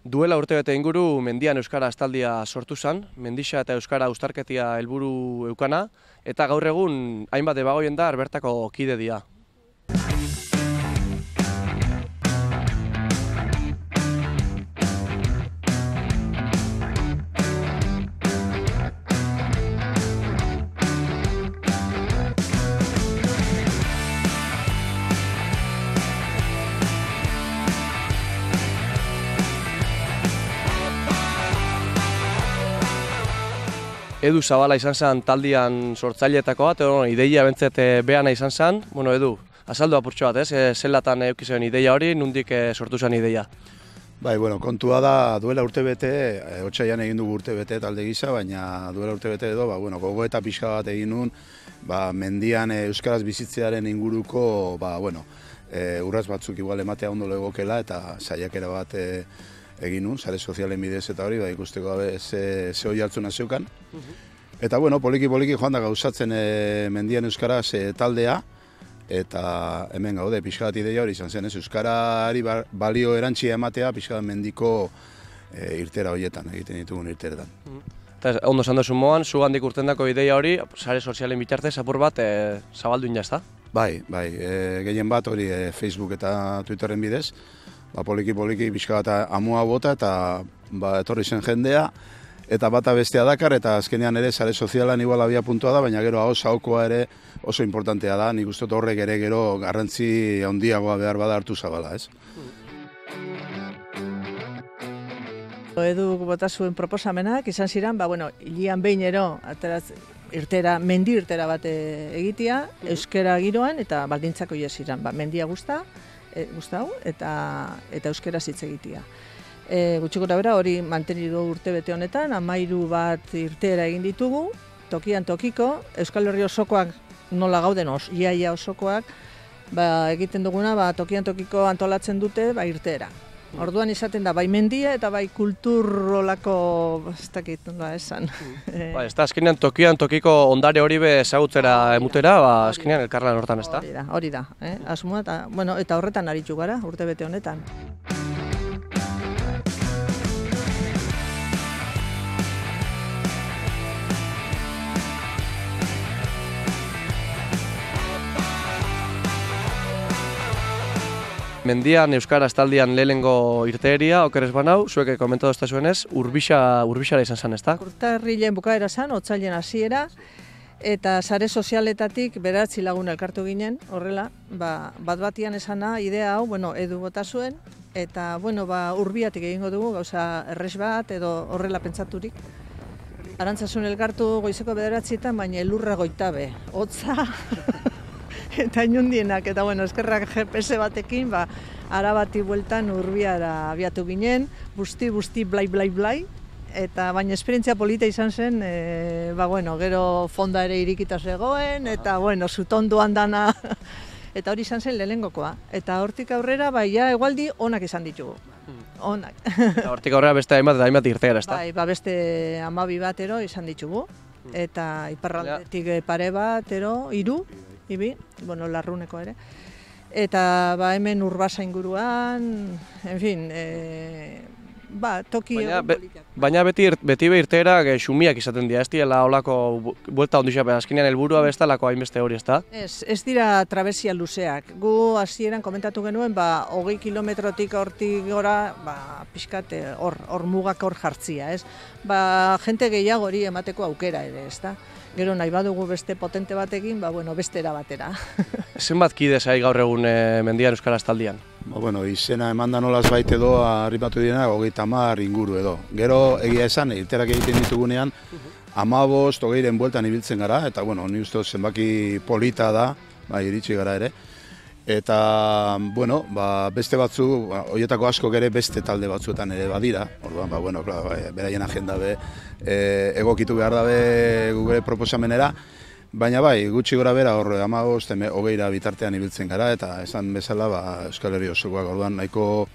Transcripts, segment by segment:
Duela urtebete inguru Mendian Euskara Astaldia sortu zen, Mendixa eta Euskara uztarketia helburu eukana, eta gaur egun hainbat debagoiendar bertako kide dira. Edu Zabala izan zen taldian sortzaileetako bat, ideia bentzet behana izan zen. Bueno, Edu, azaldu apurtxo bat, zelatan eukizen ideia hori, nondik sortu zen ideia? Bai, bueno, kontua da, duela urtebete, otsailean egin dugu urtebete talde gisa, baina duela urtebete edo, gogo eta pixka bat egin nun, mendian euskaraz bizitzearen inguruko, urraz batzuk igual ematea ondo legokela eta saiakera bat egin nun, sare sozialen bidez eta hori, ikusteko gabe ze hori hartzuna zeukan. Eta poliki joan da gauzatzen mendian euskaraz taldea, eta hemen gaude, pixka bat ideia hori izan zen, euskarari balio erantxia ematea pixka bat mendiko irtera horietan, egiten ditugun irteretan. Eta ondo esan duzu moan, zugandik urtendako ideia hori, sare sozialen bitartez apur bat zabaldu inazta? Bai, gehien bat hori Facebook eta Twitterren bidez, poliki pixka bat amua bota eta etorri zen jendea, eta bata bestea dakar, eta azkenean ere sare sozialan igual abia puntua da, baina gero ahokoa ere oso importantea da, nik uste horrek ere gero garrantzi handiagoa behar bada hartu zabala, ez? Edu bota zuen proposamenak izan ziren, hilian behin ero mendi irtera bat egitea, euskera giroan eta baldintzako ia ziren, mendia guztau eta euskera hitz egitea. Gutxi gora bera hori mantenidu urtebete honetan, 13 bat irteera egin ditugu, tokian tokiko, Euskal Herri osokoak nola gauden iaia osokoak, egiten duguna tokian tokiko antolatzen dute irteera. Orduan izaten da bai mendia eta bai kulturrolako, ez dakit, esan. Ez da, azkenean tokian tokiko ondare hori ezagutzera emutera, azkenean elkarlan hortan ez da? Hori da, asmoa eta horretan aritu gara urtebete honetan. Mendian Euskara Astaldian lehenengo irteeria, oker ez banau, zuek komentatu ez da zuenez, urbixara izan zen, ez da? Urtarrilen bukaera zen, otsailen hasiera, eta sare sozialetatik 9 lagun elkartu ginen, horrela, bat-batian esana, idea hau, Edu bota zuen, eta, urbiatik egingo dugu, gauza erres bat, edo horrela pentsaturik. Arantzasun elkartu goizeko 9etan, baina elurra goitabe, hotza, eta inundienak, eta eskerrak GPS batekin, Arabati bueltan urbiara abiatu ginen, busti, blai, eta baina esperientzia polita izan zen, gero fonda ere irikita zegoen, eta zutonduan dana, eta hori izan zen lehenengokoa. Eta hortik aurrera, egualdi onak izan ditugu. Onak. Eta hortik aurrera beste hainbat irteera, ez da? Beste 12 batero izan ditugu, eta iparraldetik pare batero, 3, Ibi, larruneko ere. Eta hemen Urbasa inguruan, en fin, toki egon politikak. Baina beti irteera xumiak izaten dira, ez dira holako buelta ondixea, azkenean helburua bestalako hainbeste hori, ez da? Ez dira trabesia luzeak. Gu hasieran komentatu genuen, 20 kilometrotik hortik gora, pixkat hor mugak hor jartzia, ez? Jente gehiago hori emateko aukera ere, ez da? Gero nahi badugu beste potente batekin, bestera batera. Zenbat kide zai gaur egun Mendian Euskara Astaldian? Izena eman da nolaz baita edo, arribatu direna, 30 inguru edo. Gero egia esan, irterak egiten ditugunean, 15, 20 bueltan ibiltzen gara, eta ni uste zenbaki polita da, iritsi gara ere. Eta, beste batzu, horietako askok ere beste talde batzuetan ere badira. Orduan, beraien agenda egokitu behar dabe gure proposamenera. Baina gutxi gora bera hor 15, 20 bitartean ibiltzen gara, eta esan bezala Euskal Herri osokoak orduan nahiko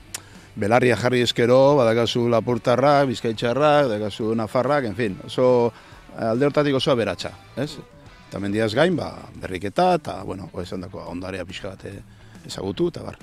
belarria jarri eskero, badakazu Lapurtarrak, Bizkaitxarrak, badakazu Nafarrak, en fin, oso alde hortatik oso aberatsa, ez? Eta mendiaz gain, berriketa eta, esan dako ondarea pixka bat ezagutu eta bar.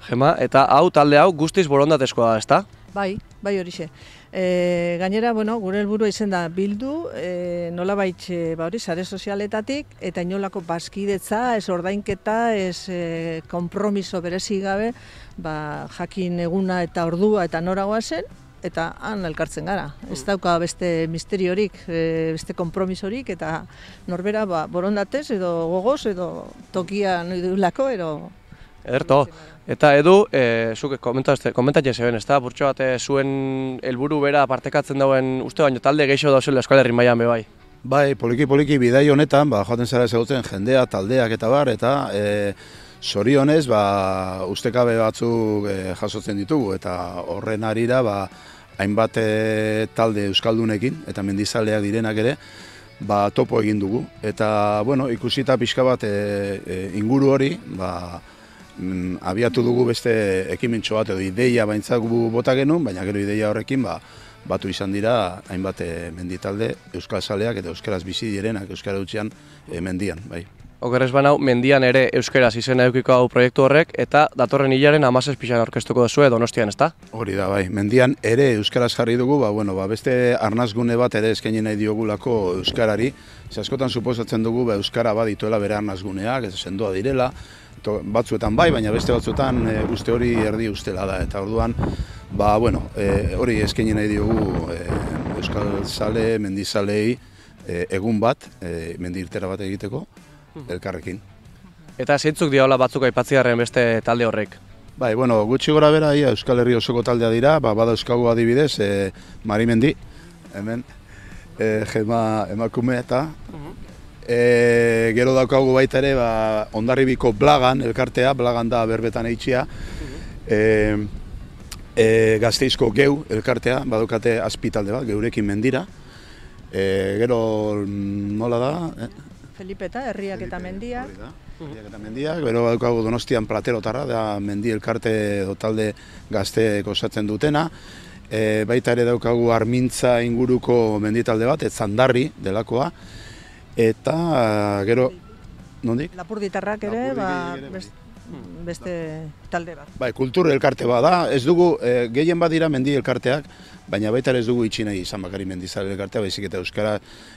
Gema, eta talde hau guztiz borondatezkoa da, ezta? Bai horixe. Gainera, gure helburua izen da bildu, nolabait hori sare sozialetatik, eta inolako bazkidetza, ez ordainketa, ez konpromiso berezi gabe, jakin eguna eta ordua eta noragoa zen, eta han elkartzen gara. Ez dauka beste misteriorik, beste konpromisorik, eta norbera borondatez edo gogoz edo tokia nahi duelako, Ederto. Eta Edu, zuk komentatzen zeben, ezta? Burtxo bat zuen helburu bera partekatzen dauen uste baino talde gehiago dauzela Euskal Herri mailan bai. Bai, poliki bidai honetan, joaten zara ezagutzen jendea, taldeak eta bar, eta zorionez, ustekabe batzuk jasotzen ditugu, eta horren arira, hainbat talde euskaldunekin, eta mendizaleak direnak ere, topo egin dugu. Eta, ikusita pixka bat inguru hori, abiatu dugu beste ekimintxo bat edo ideia baintzagu bota genuen, baina gero ideia horrekin batu izan dira hainbat menditalde euskal zaleak eta euskaraz bizi direnak euskara utzian mendian. Okerrez banau, mendian ere euskaraz izena edukiko hau proiektu horrek eta datorren hilaren 17 aurkeztuko duzu Donostian, ezta? Hori da, mendian ere euskaraz jarri dugu, beste arnazgune bat ere eskaini nahi diogulako euskarari. Askotan suposatzen dugu euskara badituela bere arnazguneak, ez sendoa direla, batzuetan bai, baina beste batzuetan uste hori erdi ustela da, eta orduan hori eskaini nahi diogu euskal zale, mendizalei egun bat, mendi irtera bat egiteko, elkarrekin. Eta zeintzuk diaola batzuk aipatziarren beste talde horrek? Gutxi gora bera, Euskal Herri osoko taldea dira, bada euskago adibidez, Marimendi, hemen, Gema emakume eta gero daukagu baita ere Hondarribiko Blagan, elkartea, Blagan da berbetan eitxia, Gasteizko Geu elkartea, badukate azpitalde bat, geurekin mendira, gero nola da? Felipe eta Herriak eta Mendiak. Herriak eta Mendiak, gero badaukagu Donostian Platerotarra, da mendi elkarte edo talde gazteek osatzen dutena. Baita ere daukagu Armintza inguruko menditalde bat, Zandarri delakoa. Eta gero, nondik? Lapurditarrak ere, beste talde bat. Kultur elkarte bat da, ez dugu, gehien bat dira mendi elkarteak, baina baita ez dugu itxi nahi izan bakari mendizale elkartea, baizik eta euskara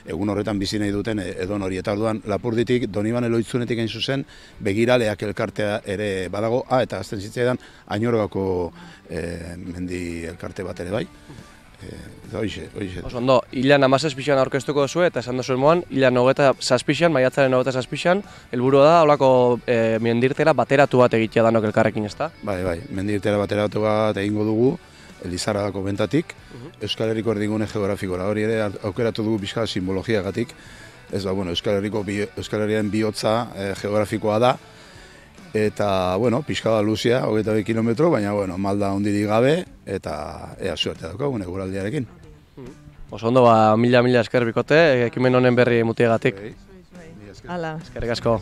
egun horretan bizi nahi duten edon hori. Eta orduan, Lapurditik, Donibane Loitzunetik hain zuzen, begiraleak elkartea ere badago, eta azten zitzaidan, Ainorgako mendi elkarte bat ere bai. Ondo, hilan 17an aurkeztuko duzu eta esan duzuen moan, hilan 27an, maiatzaren 27an, helburua da, holako mendirtera bateratu bat egitea danok elkarrekin, ezta? Bai, mendirtera bateratu bat egingo dugu, Elizarragako bentatik, Euskal Herriko erdingune geografikora, hori ere aukeratu dugu pixka simbologiagatik, Euskal Herrian bihotza geografikoa da, eta, pixka bat luzea, 22 kilometro, baina, malda hondirik gabe, eta ea suerte daukagun eguraldiarekin. Ondo, mila esker bikote, ekimen honen berri mutiagatik. Hala. Eskerrik asko.